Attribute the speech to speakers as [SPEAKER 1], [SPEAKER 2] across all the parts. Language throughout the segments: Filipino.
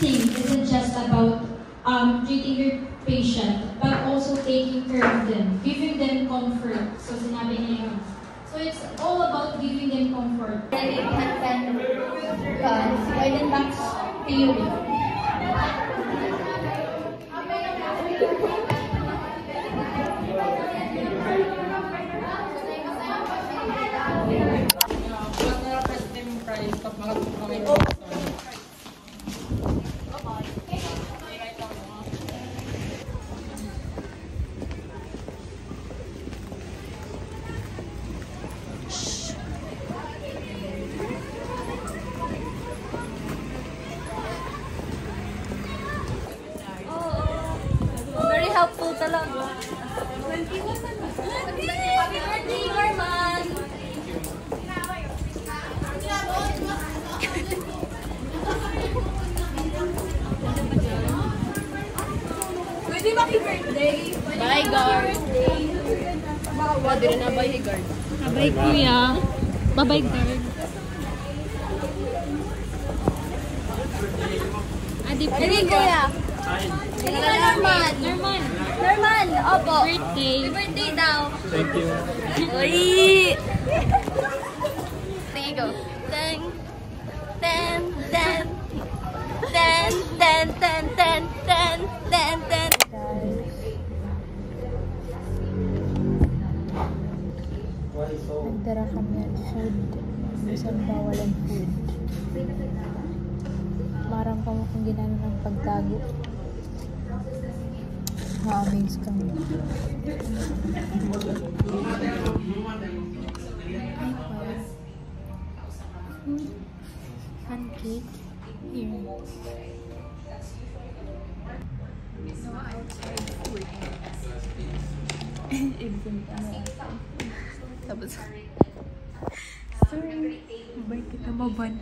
[SPEAKER 1] nursing isn't just about treating your patient, but also taking care of them, giving them comfort. So sinabi niya yun. So it's all about giving them comfort.
[SPEAKER 2] Guidance box theory.
[SPEAKER 3] Very helpful talaga. Happy birthday, Norman! Pwede ba happy birthday?
[SPEAKER 2] Bye, guard.
[SPEAKER 3] Pwede rin na bye, guard.
[SPEAKER 2] Bye, kuya. Bye-bye, guard. Adi,
[SPEAKER 3] Pwede, kuya. Pwede ka, Norman. Norman, opo.
[SPEAKER 2] Birthday.
[SPEAKER 3] Happy birthday daw.
[SPEAKER 4] Thank you.
[SPEAKER 3] Uy! There you go. Ten, ten, ten. Ten, ten, ten, ten, ten, ten, ten.
[SPEAKER 5] Nagdara kami ng food. Minsan bawal ang food. Marang pa mo kung ginano ng pagtago. Ma-amaze kami. Pancake. Here. No outside food. Exempt ano. Tapos. Sorry. Mabay kita maban.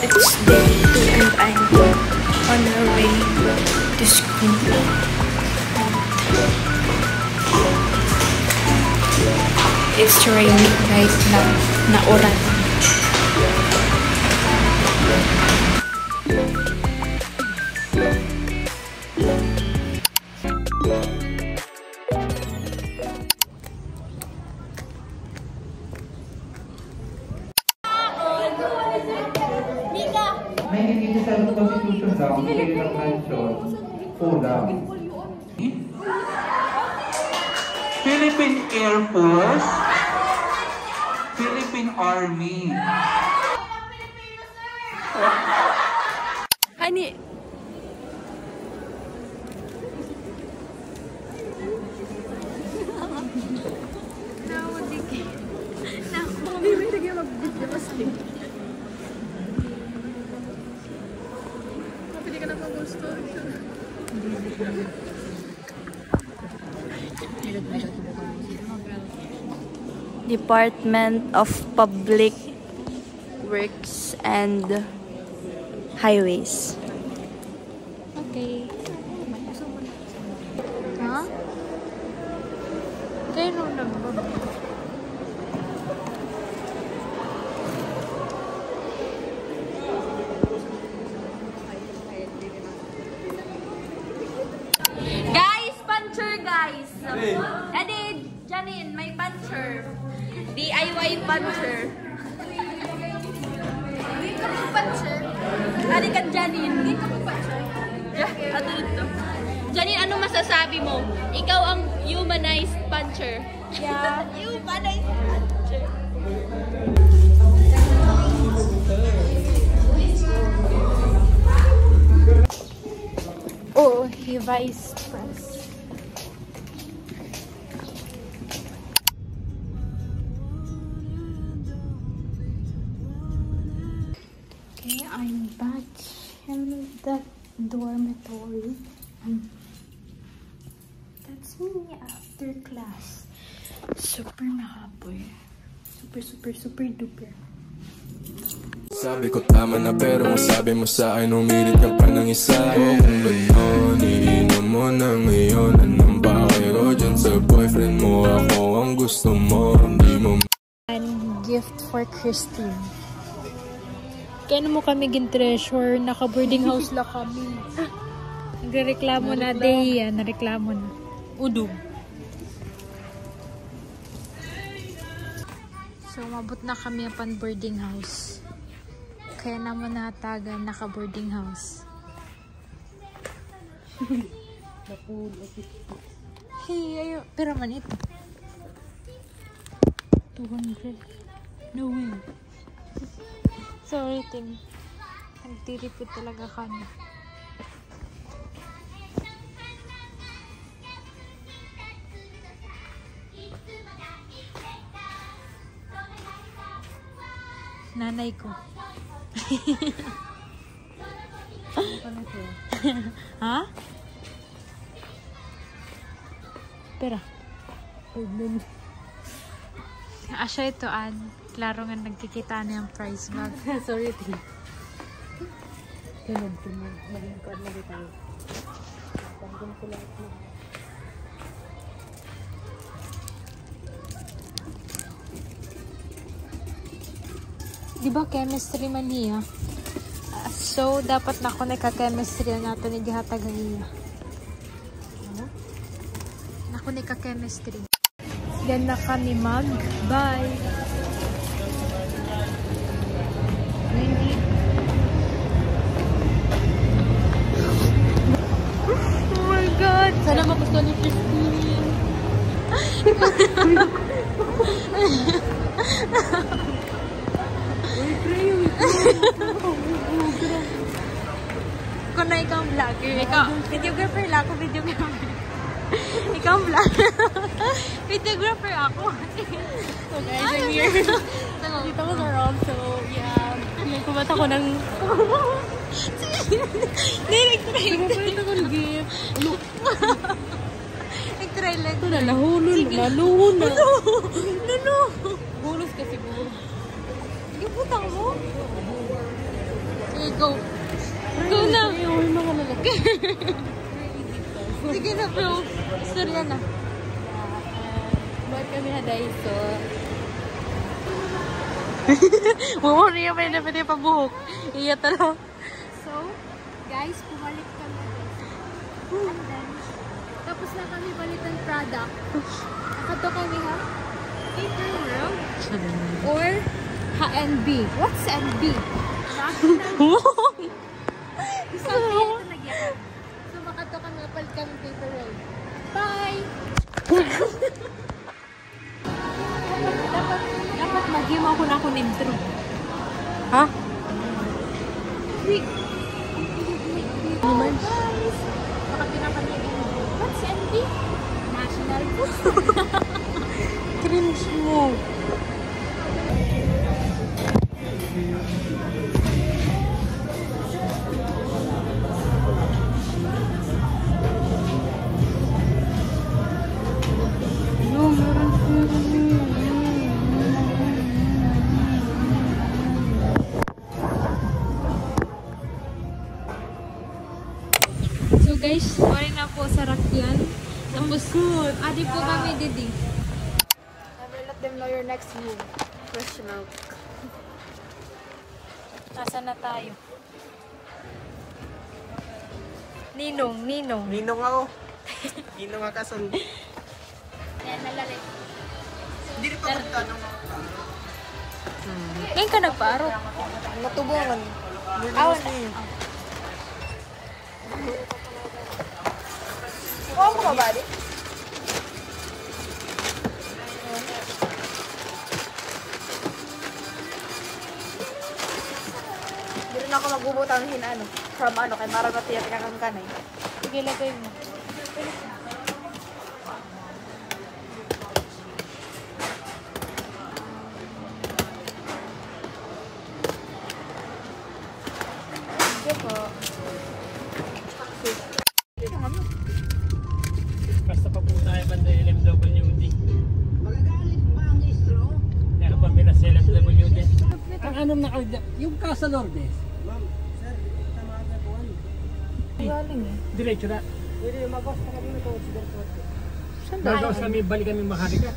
[SPEAKER 5] It's day 2 and I'm on our way to school. It's raining right now. Naulan.
[SPEAKER 6] Sa Constitution daw, ang kailangan ng mention, kulang. Philippine Air Force, Philippine Army.
[SPEAKER 5] Hani.
[SPEAKER 3] Department of Public Works and Highways.
[SPEAKER 5] Okay.
[SPEAKER 3] Ha?
[SPEAKER 5] Kaya nung nagbab.
[SPEAKER 3] Adi, Janine, may puncher. DIY puncher. Hindi ka po puncher. Adi ka, Janine. Hindi ka po puncher. Ano dito? Janine, ano masasabi mo? Ikaw ang humanized puncher. Yeah. Humanized puncher.
[SPEAKER 2] Oh, he vice press. Okay, I'm back in the dormitory. That's me after class. Super nakapoy. Super duper.
[SPEAKER 4] Sabi ko tama na pero kung sabi mo sa akin umirit ka pa ng isa. Kung gano'n, iinom mo na ngayon. Anong bakero dyan sa boyfriend mo? Ako ang gusto mo, hindi mo.
[SPEAKER 2] And gift for Christine. Kaya mo kami gin-treasure, naka-boarding house la kami. Nagreklamo na, Deia. Nareklamo na. Udog. So, mabot na kami upon boarding house. Kaya naman natagan naka-boarding house. Hey, ayo. Pero man ito. 200. No way. Sorry, Tim. Nagtiripid talaga kami. Nanay ko. Ha? Pera. Asya ito, Ann. Klaro nga nagkikita na yung price bag.
[SPEAKER 7] Sorry, Tim. Tunod. Malingkod na rin tayo. Pagkong ko lahat mo.
[SPEAKER 2] Diba chemistry man niya? So, dapat na ako nagka-chemistry na nato ni gihatag niya. Ako nagka-chemistry. Then na kami mag. Bye! Oh my God! Sana magustuhan ni Christine. Kung na ikaw ang vlogger, ikaw, videographer lang ako, videographer. Ikaw ang vlogger. Videographer ako.
[SPEAKER 7] So guys, I'm here. Dito ko sa Rob, so yeah. Nagkumat ako ng...
[SPEAKER 2] Hindi, nag-try.
[SPEAKER 7] Nagkumat ako ng gift. Look.
[SPEAKER 2] Nag-try lang.
[SPEAKER 7] Ito na, nahulol. Naluhon na.
[SPEAKER 2] Lulu.
[SPEAKER 7] Hulos ka siguro.
[SPEAKER 2] Ibutang mo? Sige, go. Go na.
[SPEAKER 7] Ay, mga lalaki.
[SPEAKER 2] Sige na, bro. Storya na.
[SPEAKER 7] Bakit kami haday so?
[SPEAKER 2] Mumuri yung pwede pabuhok. Iya talaga.
[SPEAKER 7] So, guys, pumalik kami. And then, tapos na kami balitan product. Nakato kami ha? Paper World or HNB. What's NB? So, makato kami palit kami Paper World. Bye! dapat mag-game ako na ako intro.
[SPEAKER 2] Ha?
[SPEAKER 7] Wait. Guys, baka pinapanirin mo. What's NB? National Food.
[SPEAKER 2] Cringe mo. So guys, sorry na po sa Rakyan. Tapos, adi po kami didi.
[SPEAKER 7] Never let them know your next move. Fresh milk.
[SPEAKER 2] Nasaan na tayo? Ninong.
[SPEAKER 8] Ninong ako. Ninong ako
[SPEAKER 7] nalalit.
[SPEAKER 8] Hindi rin pa magtanong.
[SPEAKER 2] Ngayon ka nagpaarot.
[SPEAKER 8] Matubungan.
[SPEAKER 7] Awan na.
[SPEAKER 8] Kuha mo ba, buddy? Hindi rin ako magbubutang hinano. From ano, kay Maranati at Kakangkanay.
[SPEAKER 2] Sige, lagay mo.
[SPEAKER 9] Basta pa po tayo banda LMWD. Meron pa mila sa LMWD. Ang anong nakalda, yung Casa Lourdes.
[SPEAKER 2] Galing eh.
[SPEAKER 9] Diretso na.
[SPEAKER 8] Pwede, magos pa kami ito.
[SPEAKER 9] Magos kami, balik kami makarika.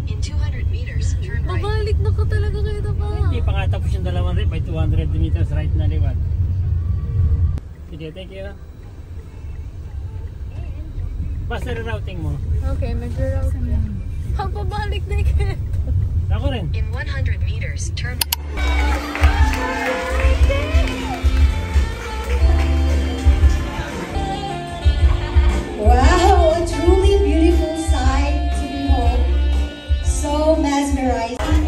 [SPEAKER 10] In 200 meters, turn right.
[SPEAKER 2] Pabalik na ko talaga kayo na pa.
[SPEAKER 9] Hindi pa nga tapos yung dalawang rip, by 200 meters right na liwat. Sige, thank you. Basta routing mo.
[SPEAKER 2] Okay, mag-route na. Pabalik na kayo.
[SPEAKER 9] Ako rin.
[SPEAKER 10] In 100 meters, turn.
[SPEAKER 11] Wow, a truly beautiful sight to behold. So mesmerizing.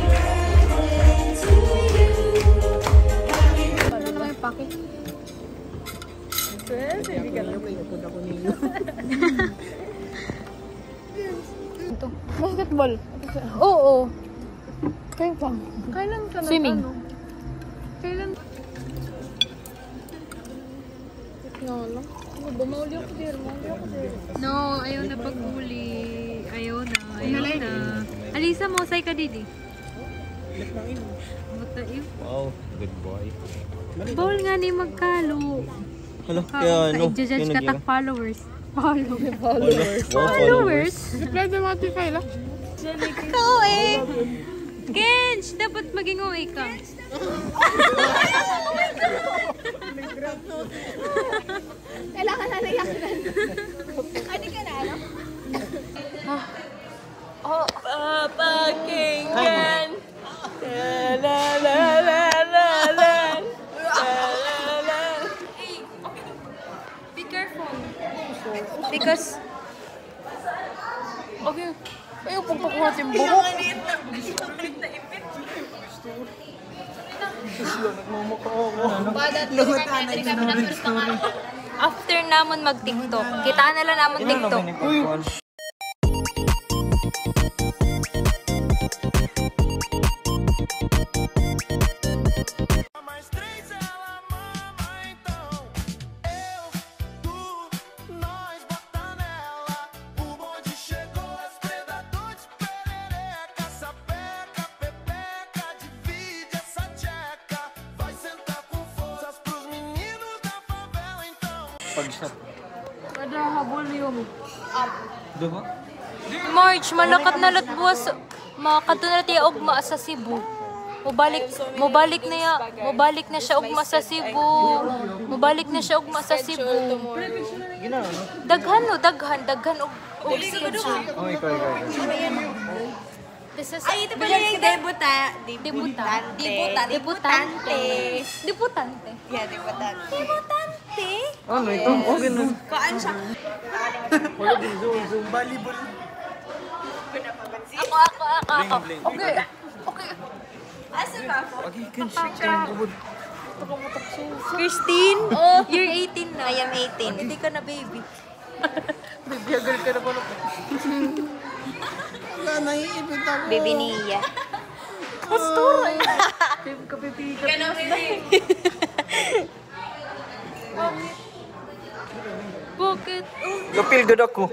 [SPEAKER 2] Ano ba yung packet? Ito. Basketball. Oo. Kailan pa? Kailan ka na? Swimming. Kailan? Wala. Bumauli ako there. No, ayaw na pag-uli. Ayaw na. Alisa, mausay ka didi.
[SPEAKER 12] Wow, good boy.
[SPEAKER 2] Bawal nga ni magkalo.
[SPEAKER 12] Hala, kaya ano?
[SPEAKER 2] I-judge ka tak followers.
[SPEAKER 12] Followers?
[SPEAKER 2] Pwede modify lang. Ikaw eh! Kench! Dapat maging OA ka.
[SPEAKER 7] Kailangan na reaction. Ano ka na, ano?
[SPEAKER 3] Oh, Papa King Ken. La la la la la la. Hey, be careful. Because okay. Ayaw pong pakuha yung buhok. After namon mag-TikTok, kitaan na lang namon TikTok.
[SPEAKER 12] Pag-shot.
[SPEAKER 2] Kada habol yung
[SPEAKER 12] Diba?
[SPEAKER 2] March, malakat na latbuwas. Makakadto na tiya ugma sa Cebu. Mubalik na siya ugma sa Cebu. Daghan og schedule.
[SPEAKER 12] Oh, ikaw.
[SPEAKER 2] This is
[SPEAKER 3] Ay, ito pala yung debutante.
[SPEAKER 8] Yeah, debutante.
[SPEAKER 12] Ano ito? Okay na.
[SPEAKER 8] Kaan siya?
[SPEAKER 12] Wala din zoom. Volleyball.
[SPEAKER 3] Ako. Okay. Asa ba ako?
[SPEAKER 12] Okay, can shake ubod.
[SPEAKER 3] Christine?
[SPEAKER 2] Oh, you're 18 na.
[SPEAKER 3] I am 18.
[SPEAKER 2] Hindi ka na baby.
[SPEAKER 12] Baby, agad ka na pa. Wala, naiipit ako.
[SPEAKER 3] Baby Nia.
[SPEAKER 2] Pastora eh.
[SPEAKER 3] Ganun, baby.
[SPEAKER 2] Bakit?
[SPEAKER 12] Kapil gad ako.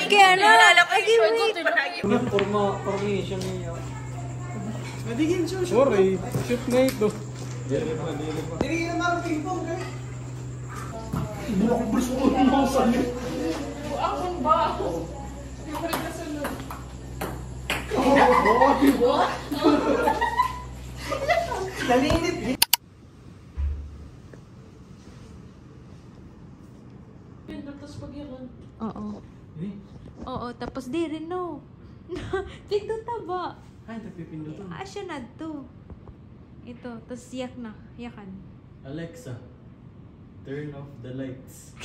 [SPEAKER 3] Kaya naalala ko yung short
[SPEAKER 12] Yung formation niya. Nadigin siya. Sorry, shoot na ito. Dili na marking pong kay. Ibu ako gusto ko ng sali. Akong ba ako?
[SPEAKER 2] Oo, tapos di rin, no. Pinduta ba?
[SPEAKER 12] Ay, nagpipindutan.
[SPEAKER 2] Siya na to. Ito, tapos yak na. Yakan.
[SPEAKER 12] Alexa, turn off the lights.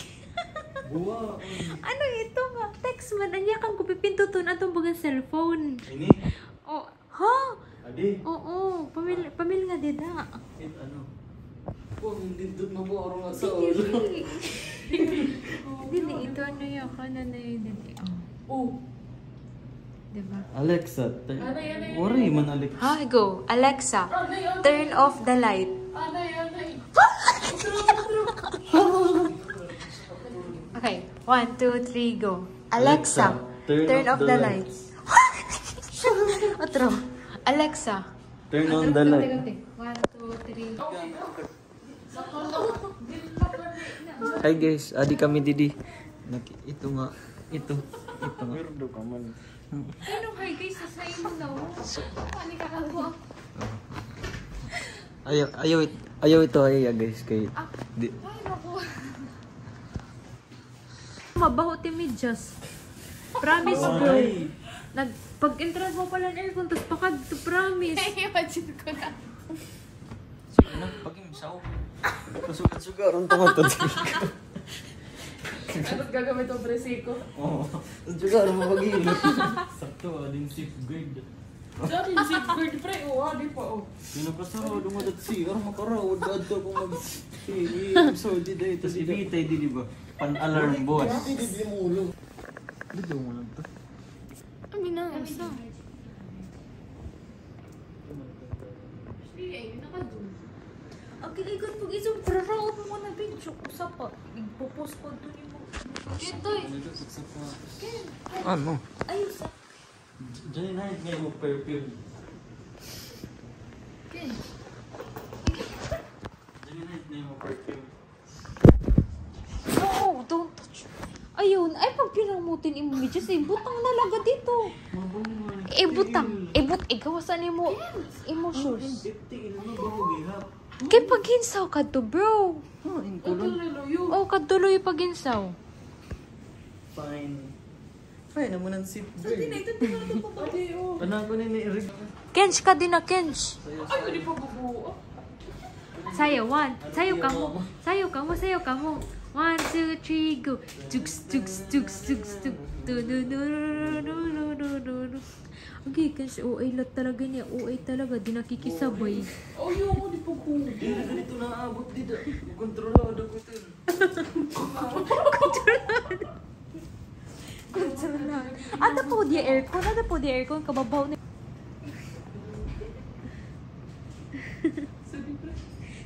[SPEAKER 12] Buwa.
[SPEAKER 2] Ano ito nga? Text man. Anyakan ko pipinduton atong bagang cellphone.
[SPEAKER 12] Ini?
[SPEAKER 2] Oh, ha?
[SPEAKER 12] Adi?
[SPEAKER 2] Oo, pamil nga din na.
[SPEAKER 12] Ano? Oh, hindi doon mo po arong sa ulo.
[SPEAKER 2] Dili, ito ano yung kanan na yun. Oh. Diba?
[SPEAKER 12] Alexa, worry man Alexa.
[SPEAKER 2] Ha, go. Alexa, turn off the light. Okay, 1, 2, 3, go. Alexa, turn off the lights. Otro. Alexa,
[SPEAKER 12] turn on the light.
[SPEAKER 2] 1, 2, 3.
[SPEAKER 12] Hi guys, adi kami Didi. Ito nga. Ito nga. Meron daw ka man.
[SPEAKER 2] Ano hi guys, sasayin mo na. Paano kakagawa?
[SPEAKER 12] Ayaw ito guys kay.
[SPEAKER 2] Ay, naku. Mabaho timidyas. Promise bro. Pag-entrance mo pala ng aircon, tapos pakag to promise.
[SPEAKER 7] Imagine ko na.
[SPEAKER 12] Sige na, pag-imsaw. Sugar-sugar, ang tumatod.
[SPEAKER 7] Anot gagamit ang presiko?
[SPEAKER 12] Oo. Sugar, ang mapag-iinit. Sakto, ading safe grade.
[SPEAKER 7] Dati yung safe guard pre, di pa
[SPEAKER 12] Sino ka sa rodo mo dati siya? Makarawad ka ito kung mag-episode dito. Tapos ibitay di ba? Pan-alarm boss. Hindi mo ulo. Dito mo lang ito.
[SPEAKER 7] Amin na, asa?
[SPEAKER 2] Okay, ikot pag isang praraot mo na video. Usa pa. Ipopost ko doon mo. Ito
[SPEAKER 12] Ano?
[SPEAKER 2] ayos ah.
[SPEAKER 12] Diyan na ngayon mo perfume.
[SPEAKER 2] Ken.
[SPEAKER 12] Diyan na ngayon mo perfume.
[SPEAKER 2] No, don't touch. Ayun, ay pag pinamutin imo medyas, butang nalaga dito. Butang. Gawasan mo imo shoes. Kay paghinsaw ka to, bro. Oh, kaduloy paghinsaw.
[SPEAKER 12] Fine. Fine, naman ang sip girl. Panang ko na ni-rig.
[SPEAKER 2] Kench ka din na, Kench.
[SPEAKER 7] Ay, hindi pa bubuo.
[SPEAKER 2] Sayo, one. Sayo ka mo. 1, 2, 3, go. Tugs. Okay, Kench, OA lang talaga niya. OA talaga, di nakikisabay.
[SPEAKER 7] Oh, yung ako di pa buo.
[SPEAKER 12] Hindi na ganito naabot dito. Kontrolado ko ito.
[SPEAKER 2] Kontrolado. Ada po di aircon. Kababaw na.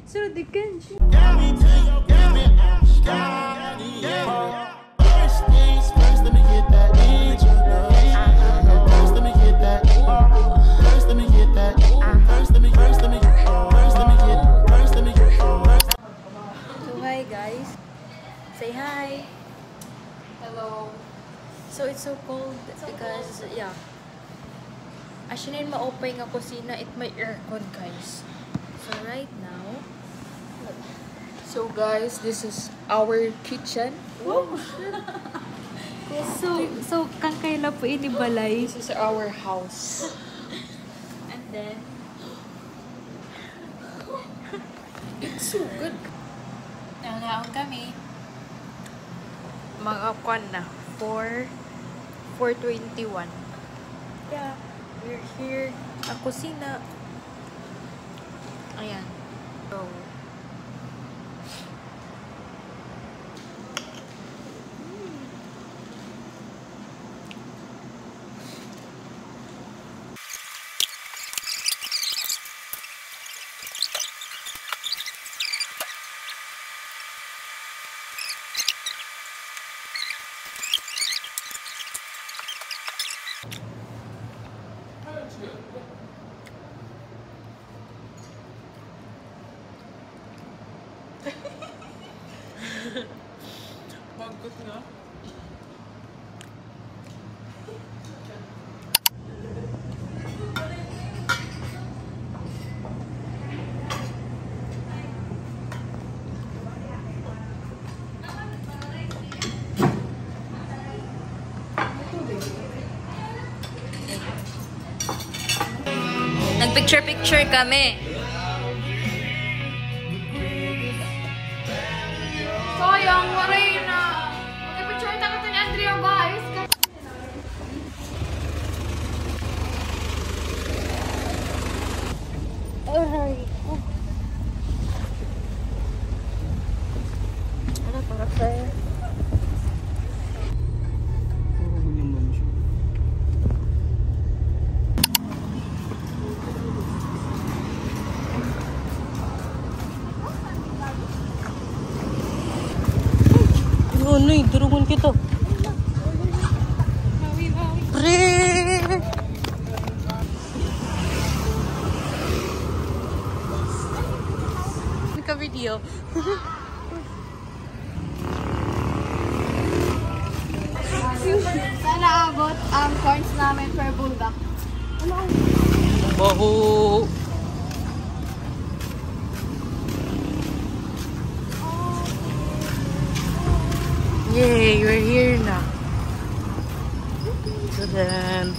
[SPEAKER 2] So, di Kench. Hi guys, say hi.
[SPEAKER 7] Hello.
[SPEAKER 2] So it's so cold because yeah, actually ma-open nga kusina, it may aircon guys. So right now,
[SPEAKER 7] So guys, this is our kitchen.
[SPEAKER 2] so kang kaila po ini balay.
[SPEAKER 7] This is our house.
[SPEAKER 2] And then
[SPEAKER 7] It's so good.
[SPEAKER 2] nangaon kami. Mga kwan na 4:21. Yeah, we're here ang kusina. Ayan. So
[SPEAKER 7] Bagot nga.
[SPEAKER 3] Mag-picture-picture kami.
[SPEAKER 7] Sayang, waray na. Mag-picture tayo ni Andrea guys.
[SPEAKER 3] Aray. Ano para sa'yo? Ano eh, durungan kita. Pre! Naka-video.
[SPEAKER 8] Sana abot ang coins namin per bulldog.
[SPEAKER 3] Baho! Yay, we're here now. So then,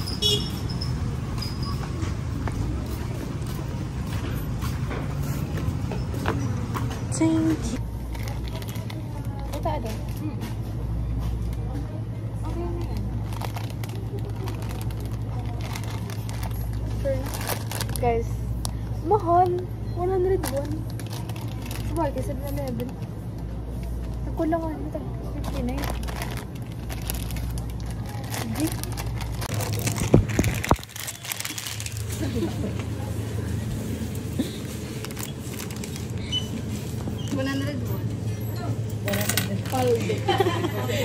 [SPEAKER 3] thank you.
[SPEAKER 8] Ito ano? Okay na yan. Guys, mahal. 101. Sabagay, 7-11. Nakulangan. Ito. 59. Hindi.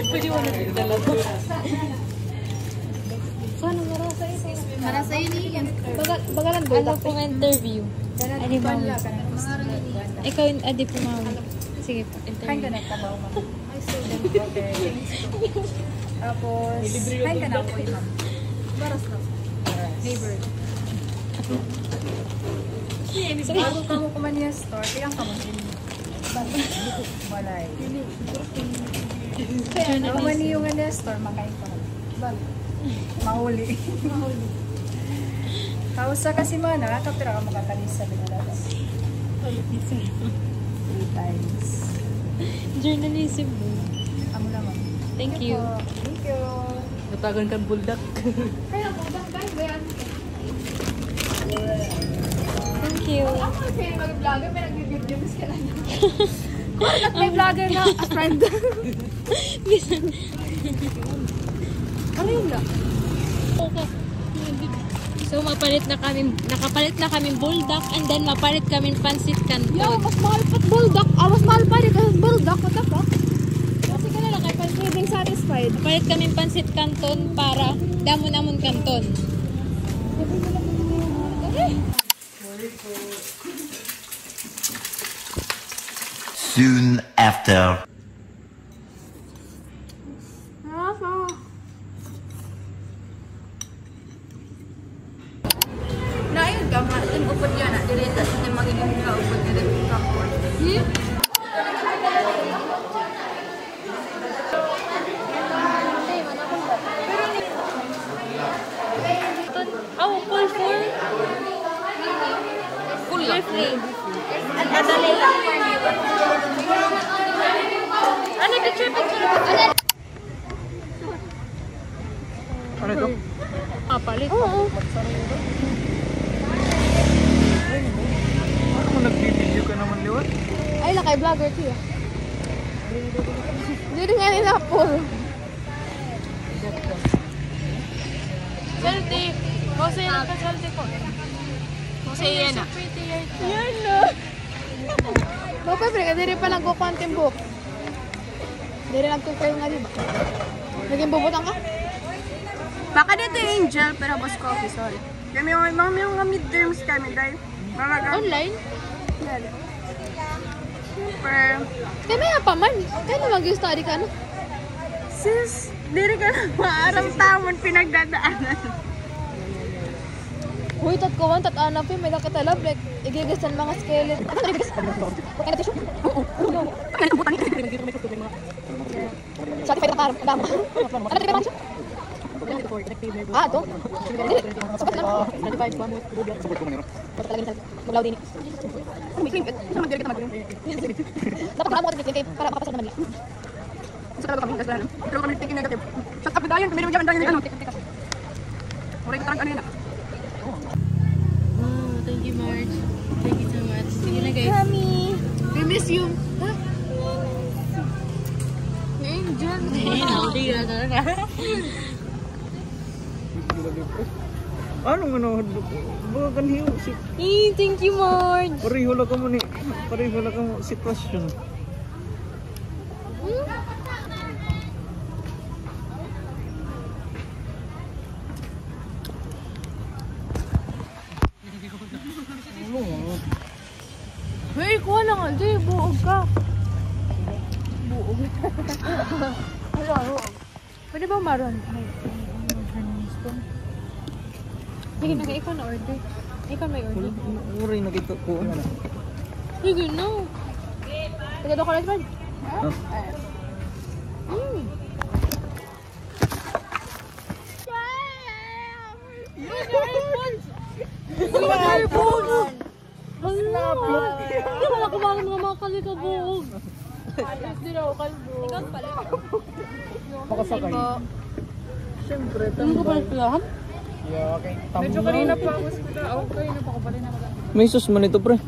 [SPEAKER 3] Pwede mo na dalawa.
[SPEAKER 8] Paano marasa ito? Marasa ini.
[SPEAKER 7] Bagalan
[SPEAKER 2] Ano pong interview? Ano mo? Ikaw yung adi pumawi. Sige po,
[SPEAKER 8] Kain ka
[SPEAKER 2] interview.
[SPEAKER 8] na ikabaw, ma'am. Ay, student. Okay. Tapos, kain ka na po, ma'am. Baras na. Neighbor. Bago ka mo kumaniya store, kaya ka mo din. Balay. Kaya mani yung niya store, makain ka mo. Mahuli. Kausa kasi mo, nakakapira ka makakalis sa binalagas. 3 times.
[SPEAKER 2] Journalism mo.
[SPEAKER 8] Amo naman.
[SPEAKER 2] Thank you.
[SPEAKER 8] Thank you.
[SPEAKER 3] Natagan kang buldak.
[SPEAKER 8] Kaya buldak guys, bayan.
[SPEAKER 2] Thank you.
[SPEAKER 8] Ako kasi mag-vlogger, may nag-videos ka lang. May vlogger na a friend. Ano yun na?
[SPEAKER 2] So, nakapalit na kami buldak and then mapalit kami pansit canton.
[SPEAKER 8] Yo, mas mahal pa buldak. Mas mahal pa rin kasi buldak. What the fuck? Kasi ka na lang kay feeling satisfied.
[SPEAKER 2] Mapalit kami pansit canton para damon-amon canton.
[SPEAKER 13] Soon after.
[SPEAKER 8] Naayun ka, matin upod yan na. Direta sa yung magiging ka upod direta ka po.
[SPEAKER 2] Oh, full four?
[SPEAKER 3] Full free.
[SPEAKER 8] Ang adali lang.
[SPEAKER 3] Ano, picture?
[SPEAKER 12] Ano ito?
[SPEAKER 2] Palit.
[SPEAKER 8] Oo.
[SPEAKER 12] Ano kung nagbibideo ka naman, Liwan?
[SPEAKER 8] Ay, lakay vlogger ko yun. Hindi nga nila po.
[SPEAKER 2] Salty. Kasi yan ang salty ko. Kasi yan na.
[SPEAKER 8] Yan na. Bakit pre, hindi rin pa nagkukontent book. Hindi rin nagkukontent nga diba? Naging bubutang ka?
[SPEAKER 3] Baka dito yung Angel, pero boss coffee, sorry. Kami yung mga midterms kami, dahil malaga.
[SPEAKER 8] Online?
[SPEAKER 3] Super.
[SPEAKER 8] Kaya may pa man. Kaya na mag-study ka, no?
[SPEAKER 3] Sis, diri ka na maarang tamon pinagdadaanan.
[SPEAKER 8] Uy, tatkuman, tatanapin, may nakatalab, like, igigisan mga skeleton. Ano na igigisan? Kaya na tissue? Oo. Sa ating pwede nakaram, dama. Ano na siya? Ah, ito? Dili. Support ko. Maglaw din. May cream. Saan magdiri kita mag-cream? Dapat marami ko ito para makapasok naman nila. Sa talaga kami, kasi pero kami thinking negative. Sa kapidayan, kami naman dyan ano. Oray kita ano yun.
[SPEAKER 3] Oh, thank you, Marge. Thank you so much. Sige na, guys.
[SPEAKER 8] Mommy, we miss you.
[SPEAKER 3] Angel. Hindi na talaga.
[SPEAKER 12] Anong ano? Baga kanhiyo si...
[SPEAKER 3] Thank you, Marge.
[SPEAKER 12] Pareho lang ka mo ni... Pareho lang ka mo sitwasyon.
[SPEAKER 8] Hey, kuha lang nga. Di, buog ka. Buog. Hello. Pwede ba maroon? Sige na, ikaw na order. Ikaw may order.
[SPEAKER 12] Uray na kita ko.
[SPEAKER 8] Sige na. Sige doon ko lang, man.
[SPEAKER 3] Hindi wala kumain mga kalikabuog.
[SPEAKER 8] Hindi na ako kalbo. Ikaw pala.
[SPEAKER 12] Makasakay. Siyempre.
[SPEAKER 8] Ano ko pala pilahan?
[SPEAKER 12] Yeah, okay.
[SPEAKER 8] Medyo kanina pa ako sa pila. Okay, na pa ko pala na.
[SPEAKER 12] May sus man ito, pre.